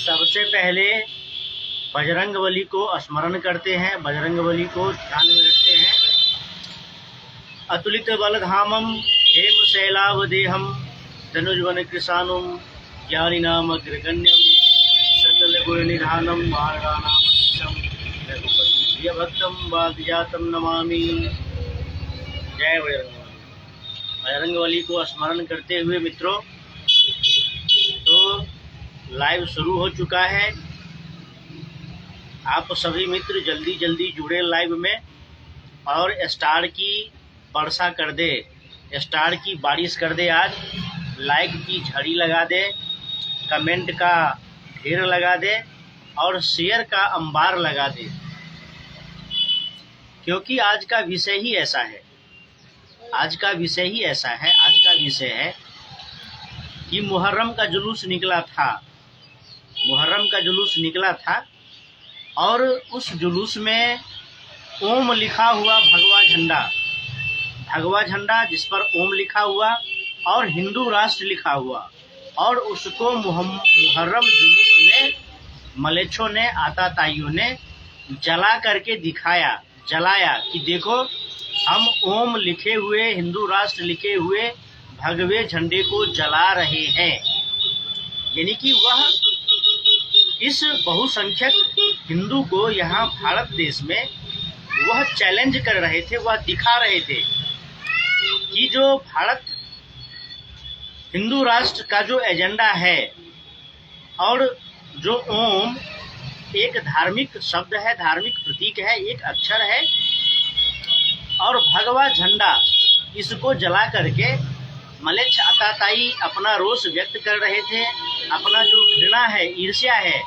सबसे पहले बजरंगबली को स्मरण करते हैं, बजरंगबली को ध्यान में रखते हैं। अतुलित बलधामम हेम शैलावदेहम धनुजवन कृशानुम ज्ञानिनाम अग्रगण्यम सकल गुण निधानम मार्गानाम रघुपति भक्तम वादिजातम नमामि। जय बजरंगबली। बजरंगबली को स्मरण करते हुए मित्रों, तो लाइव शुरू हो चुका है। आप सभी मित्र जल्दी जल्दी जुड़े लाइव में और स्टार की वर्षा कर दे, स्टार की बारिश कर दे। आज लाइक की झड़ी लगा दे, कमेंट का ढेर लगा दे और शेयर का अंबार लगा दे, क्योंकि आज का विषय ही ऐसा है। आज का विषय ही ऐसा है। आज का विषय है कि मुहर्रम का जुलूस निकला था, मुहर्रम का जुलूस निकला था और उस जुलूस में ओम लिखा हुआ भगवा झंडा, भगवा झंडा जिस पर ओम लिखा हुआ और हिंदू राष्ट्र लिखा हुआ, और उसको मुहर्रम जुलूस में मलेच्छों ने, आताताइयों ने जला करके दिखाया, जलाया कि देखो हम ओम लिखे हुए, हिंदू राष्ट्र लिखे हुए भगवे झंडे को जला रहे हैं। यानी कि वह इस बहुसंख्यक हिंदू को यहाँ भारत देश में वह चैलेंज कर रहे थे, वह दिखा रहे थे कि जो भारत हिंदू राष्ट्र का जो एजेंडा है और जो ओम एक धार्मिक शब्द है, धार्मिक प्रतीक है, एक अक्षर है, और भगवा झंडा, इसको जला करके मलेच्छ आताताई अपना रोष व्यक्त कर रहे थे, अपना जो घृणा है, ईर्ष्या है,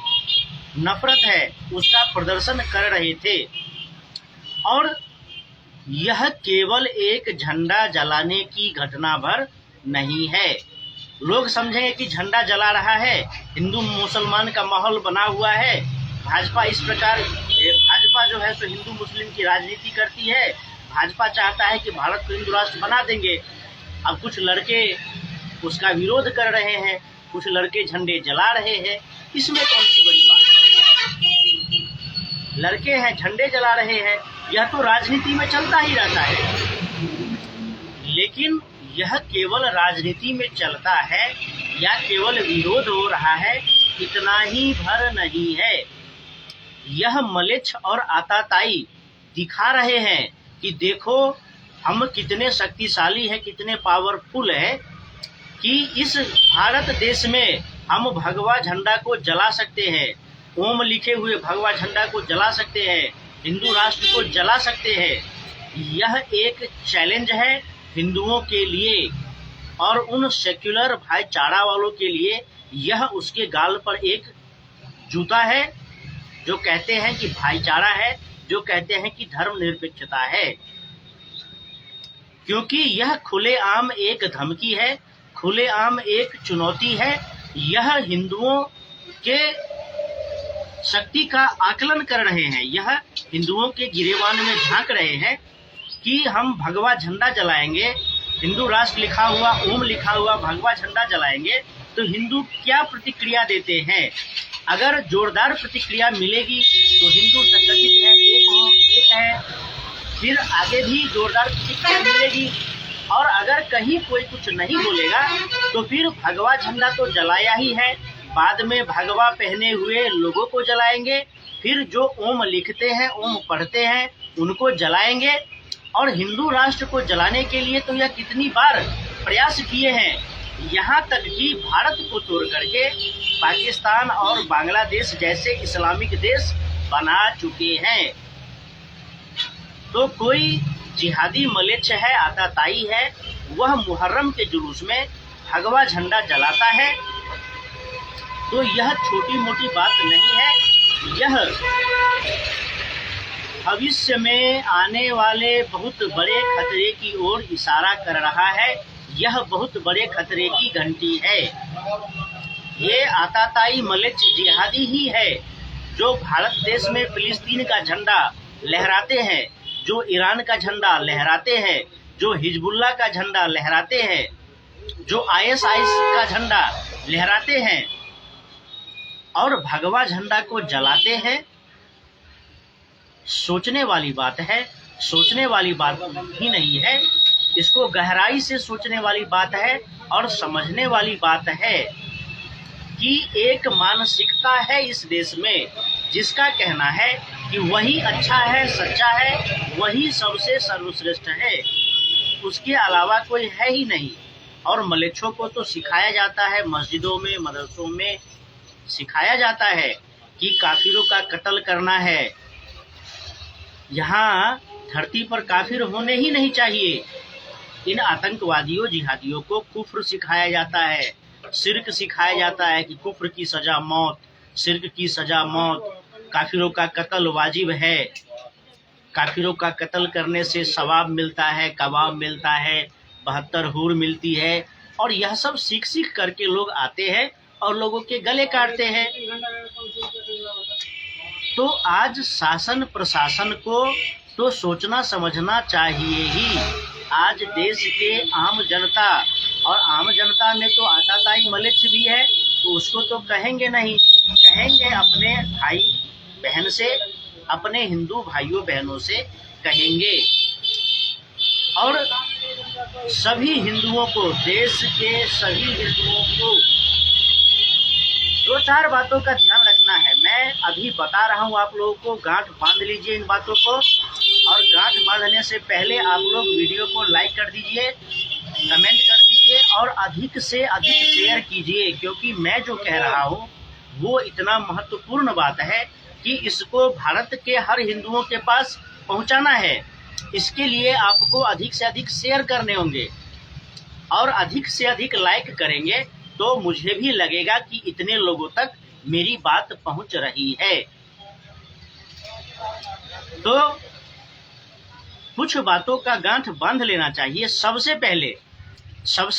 नफरत है, उसका प्रदर्शन कर रहे थे। और यह केवल एक झंडा जलाने की घटना भर नहीं है। लोग समझेंगे कि झंडा जला रहा है, हिंदू मुसलमान का माहौल बना हुआ है, भाजपा इस प्रकार, भाजपा जो है सो हिंदू मुस्लिम की राजनीति करती है, भाजपा चाहता है कि भारत को हिंदू राष्ट्र बना देंगे। अब कुछ लड़के उसका विरोध कर रहे हैं, कुछ लड़के झंडे जला रहे हैं, इसमें कौन सी बड़ी बात है? लड़के हैं, झंडे जला रहे हैं, यह तो राजनीति में चलता ही रहता है। लेकिन यह केवल राजनीति में चलता है या केवल विरोध हो रहा है, इतना ही भर नहीं है। यह मलेच्छ और आताताई दिखा रहे हैं कि देखो हम कितने शक्तिशाली हैं, कितने पावरफुल हैं, कि इस भारत देश में हम भगवा झंडा को जला सकते हैं, ओम लिखे हुए भगवा झंडा को जला सकते हैं, हिंदू राष्ट्र को जला सकते हैं। यह एक चैलेंज है हिंदुओं के लिए और उन सेक्युलर भाईचारा वालों के लिए। यह उसके गाल पर एक जूता है जो कहते हैं कि भाईचारा है, जो कहते हैं कि धर्मनिरपेक्षता है, क्योंकि यह खुलेआम एक धमकी है, खुलेआम एक चुनौती है। यह हिंदुओं के शक्ति का आकलन कर रहे हैं, यह हिंदुओं के गिरेबान में झांक रहे हैं कि हम भगवा झंडा जलाएंगे, हिंदू राष्ट्र लिखा हुआ, ओम लिखा हुआ भगवा झंडा जलाएंगे तो हिंदू क्या प्रतिक्रिया देते हैं। अगर जोरदार प्रतिक्रिया मिलेगी तो हिंदू संगठित है, एक है, फिर आगे भी जोरदार प्रतिक्रिया मिलेगी। और अगर कहीं कोई कुछ नहीं बोलेगा तो फिर भगवा झंडा तो जलाया ही है, बाद में भगवा पहने हुए लोगों को जलाएंगे, फिर जो ओम लिखते हैं, ओम पढ़ते हैं, उनको जलाएंगे। और हिंदू राष्ट्र को जलाने के लिए तो यह कितनी बार प्रयास किए हैं, यहाँ तक कि भारत को तोड़ करके पाकिस्तान और बांग्लादेश जैसे इस्लामिक देश बना चुके हैं। तो कोई जिहादी मलेच्छ है, आताताई है, वह मुहर्रम के जुलूस में भगवा झंडा जलाता है, तो यह छोटी मोटी बात नहीं है। यह भविष्य में आने वाले बहुत बड़े खतरे की ओर इशारा कर रहा है। यह बहुत बड़े खतरे की घंटी है। ये आताताई मलेच्छ जिहादी ही है जो भारत देश में फिलिस्तीन का झंडा लहराते हैं, जो ईरान का झंडा लहराते हैं, जो हिजबुल्लाह का झंडा लहराते हैं, जो ISIS का झंडा लहराते हैं। और भगवा झंडा को जलाते हैं। सोचने वाली बात है, सोचने वाली बात ही नहीं है, इसको गहराई से सोचने वाली बात है और समझने वाली बात है कि एक मानसिकता है इस देश में जिसका कहना है कि वही अच्छा है, सच्चा है, वही सबसे सर्वश्रेष्ठ है, उसके अलावा कोई है ही नहीं। और मलेच्छों को तो सिखाया जाता है, मस्जिदों में, मदरसों में सिखाया जाता है कि काफिरों का कत्ल करना है। यहाँ धरती पर काफिर होने ही नहीं चाहिए। इन आतंकवादियों, जिहादियों को कुफ्र सिखाया जाता है, शिर्क सिखाया जाता है कि कुफ्र की सजा मौत, शिर्क की सजा मौत, काफिरों का कत्ल वाजिब है, काफिरों का कत्ल करने से सवाब मिलता है, कबाब मिलता है, 72 हूर मिलती है। और यह सब सीख सीख करके लोग आते हैं और लोगों के गले काटते हैं। तो आज शासन प्रशासन को तो सोचना समझना चाहिए ही। आज देश के आम जनता, और आम जनता में तो आताताई मलेच्छ भी है, तो उसको तो कहेंगे नहीं, कहेंगे अपने भाई बहन से, अपने हिंदू भाइयों बहनों से कहेंगे। और सभी हिंदुओं को, देश के सभी हिंदुओं को 2-4 बातों का ध्यान रखना है। मैं अभी बता रहा हूँ आप लोगों को, गांठ बांध लीजिए इन बातों को। और गांठ बांधने से पहले आप लोग वीडियो को लाइक कर दीजिए, कमेंट कर दीजिए और अधिक से अधिक शेयर कीजिए, क्योंकि मैं जो कह रहा हूँ वो इतना महत्वपूर्ण बात है कि इसको भारत के हर हिंदुओं के पास पहुँचाना है। इसके लिए आपको अधिक से अधिक शेयर करने होंगे और अधिक से अधिक लाइक करेंगे तो मुझे भी लगेगा कि इतने लोगों तक मेरी बात पहुंच रही है। तो कुछ बातों का गांठ बांध लेना चाहिए। सबसे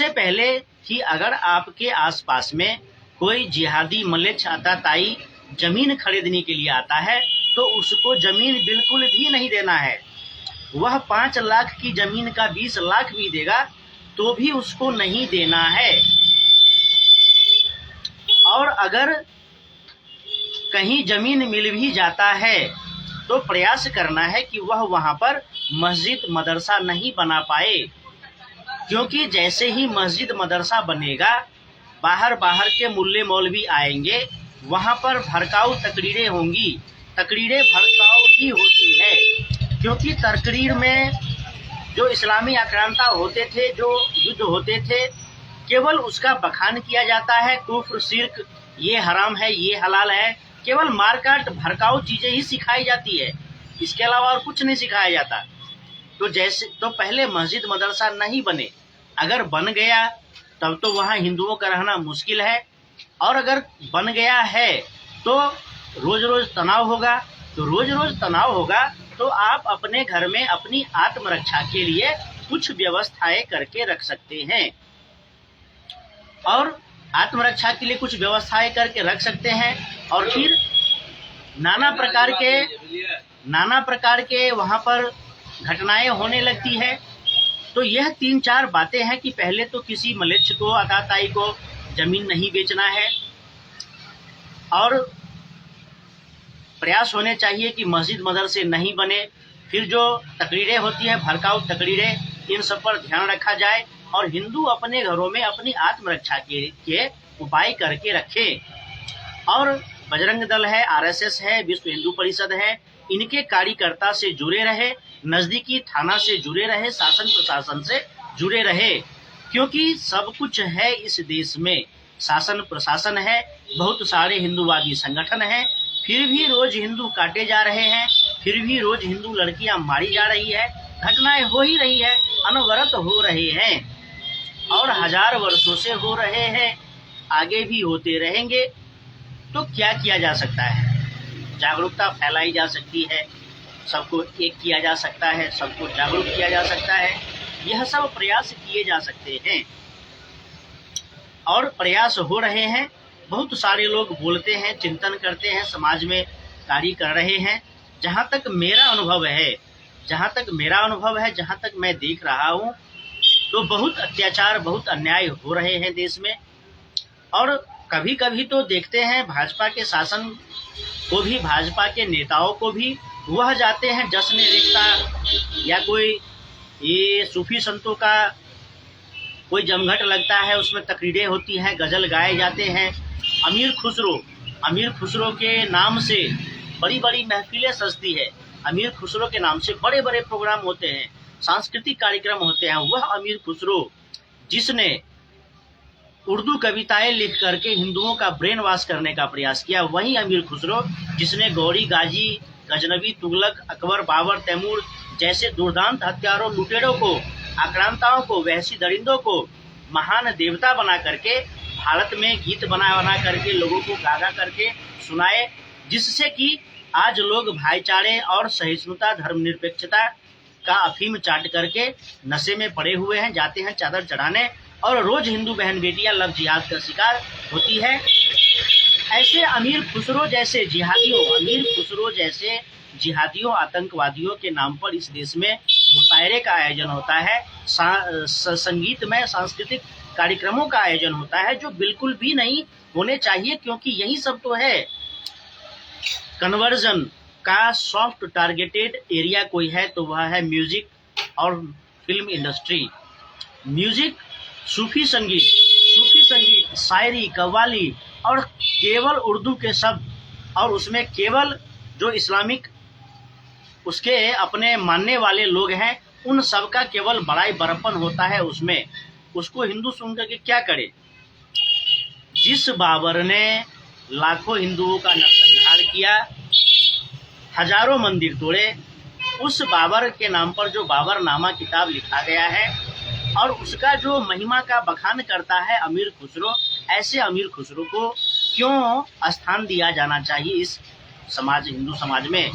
पहले कि अगर आपके आसपास में कोई जिहादी मलेच्छ आताताई जमीन खरीदने के लिए आता है तो उसको जमीन बिल्कुल भी नहीं देना है। वह 5 लाख की जमीन का 20 लाख भी देगा तो भी उसको नहीं देना है। और अगर कहीं जमीन मिल भी जाता है तो प्रयास करना है कि वह वहां पर मस्जिद मदरसा नहीं बना पाए, क्योंकि जैसे ही मस्जिद मदरसा बनेगा बाहर के मुल्ले मौलवी आएंगे, वहां पर भड़काऊ तकरीरें होंगी। तकरीरें भड़काऊ ही होती है, क्योंकि तकरीर में जो इस्लामी आक्रांता होते थे, जो युद्ध होते थे, केवल उसका बखान किया जाता है। कुफ्र, शिर्क, ये हराम है, ये हलाल है, केवल मारकाट भड़काऊ चीजें ही सिखाई जाती है, इसके अलावा और कुछ नहीं सिखाया जाता। तो पहले मस्जिद मदरसा नहीं बने, अगर बन गया तब तो वहाँ हिंदुओं का रहना मुश्किल है। और अगर बन गया है तो रोज रोज तनाव होगा, तो आप अपने घर में अपनी आत्मरक्षा के लिए कुछ व्यवस्थाएं करके रख सकते हैं। और आत्मरक्षा के लिए कुछ व्यवस्थाएं करके रख सकते हैं और फिर नाना प्रकार के वहाँ पर घटनाएं होने लगती है। तो यह 3-4 बातें हैं कि पहले तो किसी मलेच्छ को, आताताई को जमीन नहीं बेचना है और प्रयास होने चाहिए कि मस्जिद मदरसे नहीं बने। फिर जो तकरीरें होती हैं, भड़काऊ तकरीरें, इन सब पर ध्यान रखा जाए और हिंदू अपने घरों में अपनी आत्मरक्षा के उपाय करके रखें। और बजरंग दल है, आरएसएस है, विश्व हिंदू परिषद है, इनके कार्यकर्ता से जुड़े रहे, नजदीकी थाना से जुड़े रहे, शासन प्रशासन से जुड़े रहे, क्योंकि सब कुछ है इस देश में। शासन प्रशासन है, बहुत सारे हिंदूवादी संगठन हैं, फिर भी रोज हिंदू काटे जा रहे हैं, फिर भी रोज हिंदू लड़कियां मारी जा रही है, घटनाएं हो ही रही है, अनवरत हो रहे हैं और 1000 वर्षों से हो रहे हैं, आगे भी होते रहेंगे। तो क्या किया जा सकता है? जागरूकता फैलाई जा सकती है, सबको एक किया जा सकता है, सबको जागरूक किया जा सकता है, यह सब प्रयास किए जा सकते हैं और प्रयास हो रहे हैं। बहुत सारे लोग बोलते हैं, चिंतन करते हैं, समाज में कार्य कर रहे हैं। जहाँ तक मेरा अनुभव है, जहाँ तक मैं देख रहा हूँ, तो बहुत अत्याचार, बहुत अन्याय हो रहे हैं देश में। और कभी कभी तो देखते हैं भाजपा के शासन को भी, भाजपा के नेताओं को भी, वह जाते हैं जश्न रेखता या कोई ये सूफी संतों का कोई जमघट लगता है, उसमें तकरीरें होती हैं, गज़ल गाए जाते हैं। अमीर खुसरो के नाम से बड़ी बड़ी महफिलें सजती है, अमीर खुसरो के नाम से बड़े बड़े प्रोग्राम होते हैं, सांस्कृतिक कार्यक्रम होते हैं। वह अमीर खुसरो जिसने उर्दू कविताएं लिख करके हिंदुओं का ब्रेन वॉश करने का प्रयास किया, वही अमीर खुसरो जिसने गौरी, गाजी, गजनबी, तुगलक, अकबर, बाबर, तैमूर जैसे दुर्दांत हत्यारों, लुटेरों को, आक्रांताओं को, वहशी दरिंदों को महान देवता बना करके भारत में गीत बना करके लोगों को गा करके सुनाए, जिससे कि आज लोग भाईचारे और सहिष्णुता, धर्मनिरपेक्षता का अफीम चाट करके नशे में पड़े हुए हैं, जाते हैं चादर चढ़ाने और रोज हिंदू बहन बेटियां लव जिहाद का शिकार होती है। ऐसे अमीर खुसरो जैसे जिहादियों, आतंकवादियों के नाम पर इस देश में मुशायरे का आयोजन होता है, संगीतमय सांस्कृतिक कार्यक्रमों का आयोजन होता है, जो बिल्कुल भी नहीं होने चाहिए, क्योंकि यही सब तो है कन्वर्जन का सॉफ्ट टारगेटेड एरिया कोई है तो वह है म्यूजिक और फिल्म इंडस्ट्री। म्यूजिक, सूफी संगीत, शायरी, कव्वाली और केवल उर्दू के शब्द और उसमें केवल जो इस्लामिक उसके अपने मानने वाले लोग हैं उन सब का केवल बड़ाई बड़प्पन होता है उसमें। उसको हिंदू सुन करके क्या करे? जिस बाबर ने लाखों हिंदुओं का नरसंहार किया, हजारों मंदिर तोड़े, उस बाबर के नाम पर जो बाबरनामा किताब लिखा गया है और उसका जो महिमा का बखान करता है अमीर खुसरो, ऐसे अमीर खुसरो को क्यों स्थान दिया जाना चाहिए इस समाज, हिंदू समाज में,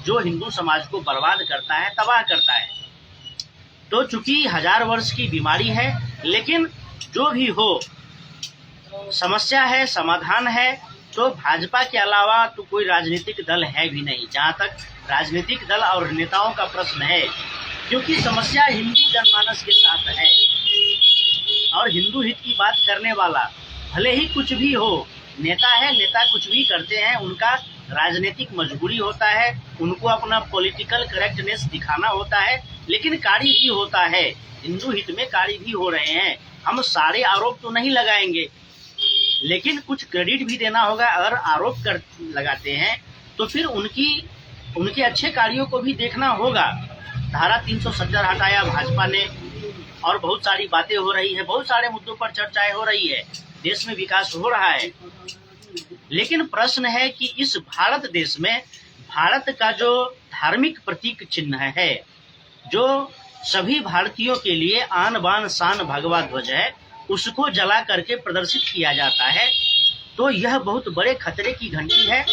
जो हिंदू समाज को बर्बाद करता है, तबाह करता है। तो चूंकि 1000 वर्ष की बीमारी है, लेकिन जो भी हो समस्या है, समाधान है, तो भाजपा के अलावा तो कोई राजनीतिक दल है भी नहीं जहां तक राजनीतिक दल और नेताओं का प्रश्न है, क्योंकि समस्या हिंदू जनमानस के साथ है और हिंदू हित की बात करने वाला भले ही कुछ भी हो, नेता है, नेता कुछ भी करते हैं, उनका राजनीतिक मजबूरी होता है, उनको अपना पॉलिटिकल करेक्टनेस दिखाना होता है, लेकिन कार्य भी होता है, हिंदू हित में कार्य भी हो रहे हैं। हम सारे आरोप तो नहीं लगाएंगे, लेकिन कुछ क्रेडिट भी देना होगा। अगर आरोप लगाते हैं तो फिर उनके अच्छे कार्यों को भी देखना होगा। धारा 370 हटाया भाजपा ने और बहुत सारी बातें हो रही है, बहुत सारे मुद्दों पर चर्चाएं हो रही है, देश में विकास हो रहा है। लेकिन प्रश्न है कि इस भारत देश में भारत का जो धार्मिक प्रतीक चिन्ह है, जो सभी भारतीयों के लिए आन बान शान भगवा ध्वज है, उसको जला करके प्रदर्शित किया जाता है, तो यह बहुत बड़े खतरे की घंटी है।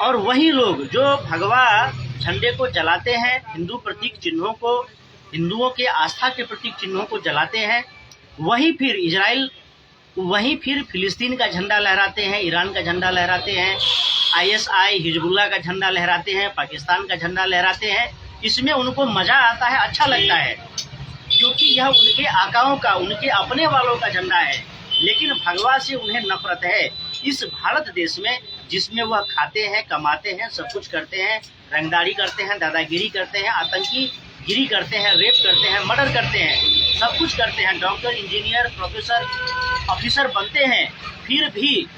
और वही लोग जो भगवा झंडे को जलाते हैं, हिंदू प्रतीक चिन्हों को, हिंदुओं के आस्था के प्रतीक चिन्हों को जलाते हैं, वहीं फिर फिलिस्तीन का झंडा लहराते हैं, ईरान का झंडा लहराते हैं, ISI हिजबुल्लाह का झंडा लहराते हैं, पाकिस्तान का झंडा लहराते हैं। इसमें उनको मजा आता है, अच्छा लगता है, क्योंकि यह उनके आकाओं का, उनके अपने वालों का झंडा है। लेकिन भगवा से उन्हें नफरत है इस भारत देश में, जिसमें वह खाते हैं, कमाते हैं, सब कुछ करते हैं, रंगदारी करते हैं, दादागिरी करते हैं, आतंकी गिरी करते हैं, रेप करते हैं, मर्डर करते हैं, सब कुछ करते हैं, डॉक्टर, इंजीनियर, प्रोफेसर, ऑफिसर बनते हैं। फिर भी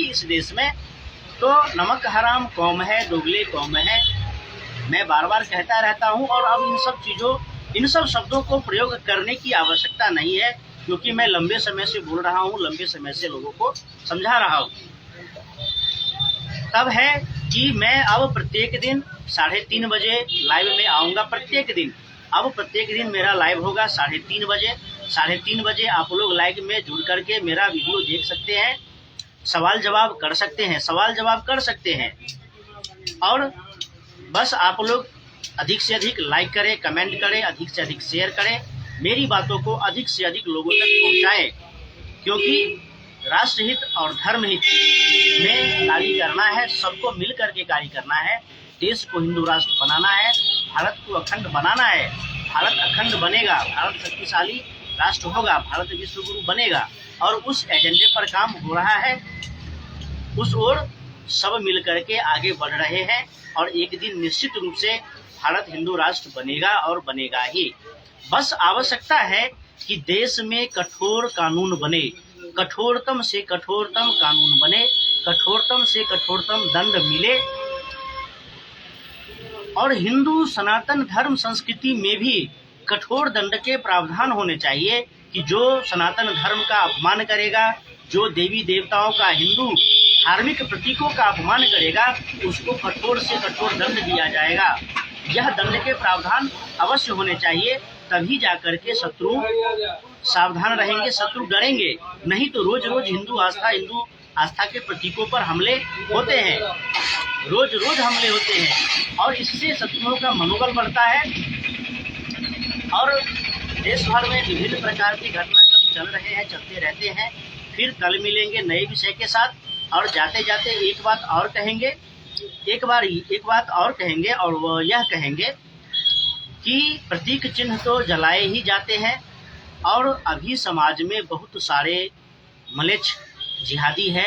इस देश में तो नमक हराम कौम है, दोगले कौम है। मैं बार बार कहता रहता हूँ और अब इन सब शब्दों को प्रयोग करने की आवश्यकता नहीं है, क्योंकि मैं लंबे समय से बोल रहा हूँ, लंबे समय से लोगों को समझा रहा हूँ। तब है कि मैं अब प्रत्येक दिन 3:30 बजे लाइव में आऊँगा। प्रत्येक दिन मेरा लाइव होगा 3:30 बजे। 3:30 बजे आप लोग लाइव में जुड़ करके मेरा वीडियो देख सकते हैं, सवाल जवाब कर सकते हैं। और बस आप लोग अधिक से अधिक लाइक करें, कमेंट करें, अधिक से अधिक शेयर करें, मेरी बातों को अधिक से अधिक लोगों तक पहुंचाएं, क्योंकि राष्ट्रहित और धर्महित में कार्य करना है, सबको मिल करके कार्य करना है, देश को हिंदू राष्ट्र बनाना है, भारत को अखंड बनाना है। भारत अखंड बनेगा, भारत शक्तिशाली राष्ट्र होगा, भारत विश्व गुरु बनेगा, और उस एजेंडे पर काम हो रहा है, उस ओर सब मिल करके आगे बढ़ रहे हैं और एक दिन निश्चित रूप से भारत हिंदू राष्ट्र बनेगा और बनेगा ही। बस आवश्यकता है कि देश में कठोर कानून बने, कठोरतम से कठोरतम कानून बने, कठोरतम से कठोरतम दंड मिले और हिंदू सनातन धर्म संस्कृति में भी कठोर दंड के प्रावधान होने चाहिए कि जो सनातन धर्म का अपमान करेगा, जो देवी देवताओं का, हिंदू धार्मिक प्रतीकों का अपमान करेगा, उसको कठोर से कठोर दंड दिया जाएगा। यह दंड के प्रावधान अवश्य होने चाहिए, तभी जाकर के शत्रु सावधान रहेंगे, शत्रु डरेंगे। नहीं तो रोज रोज हिंदू आस्था के प्रतीकों पर हमले होते हैं, रोज रोज हमले होते हैं और इससे शत्रुओं का मनोबल बढ़ता है और देश भर में विभिन्न प्रकार की घटनाक्रम चल रहे हैं, चलते रहते हैं। फिर कल मिलेंगे नए विषय के साथ और जाते जाते एक बात और कहेंगे और वो यह कहेंगे कि प्रतीक चिन्ह तो जलाए ही जाते हैं और अभी समाज में बहुत सारे मलेच्छ जिहादी है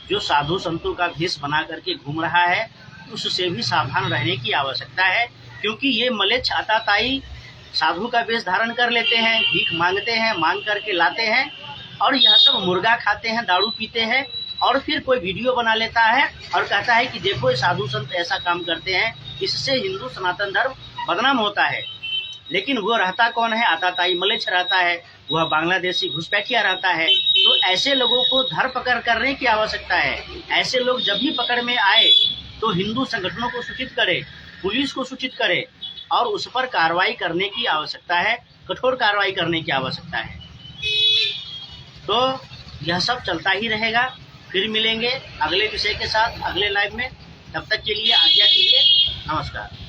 जो साधु संतों का भेष बना करके घूम रहा है, उससे भी सावधान रहने की आवश्यकता है। क्योंकि ये मलेच्छ आताताई साधु का वेश धारण कर लेते हैं, भीख मांगते हैं, मांग करके लाते हैं और यह सब मुर्गा खाते हैं, दारू पीते हैं और फिर कोई वीडियो बना लेता है और कहता है कि देखो ये साधु संत ऐसा काम करते हैं, इससे हिंदू सनातन धर्म बदनाम होता है। लेकिन वो रहता कौन है? आताताई मलेच्छ रहता है, वह बांग्लादेशी घुसपैठिया रहता है। तो ऐसे लोगों को धरपकड़ करने की आवश्यकता है। ऐसे लोग जब भी पकड़ में आए तो हिंदू संगठनों को सूचित करे, पुलिस को सूचित करे और उस पर कार्रवाई करने की आवश्यकता है, कठोर कार्रवाई करने की आवश्यकता है। तो यह सब चलता ही रहेगा। फिर मिलेंगे अगले विषय के साथ अगले लाइव में। तब तक के लिए आज्ञा दीजिए। नमस्कार।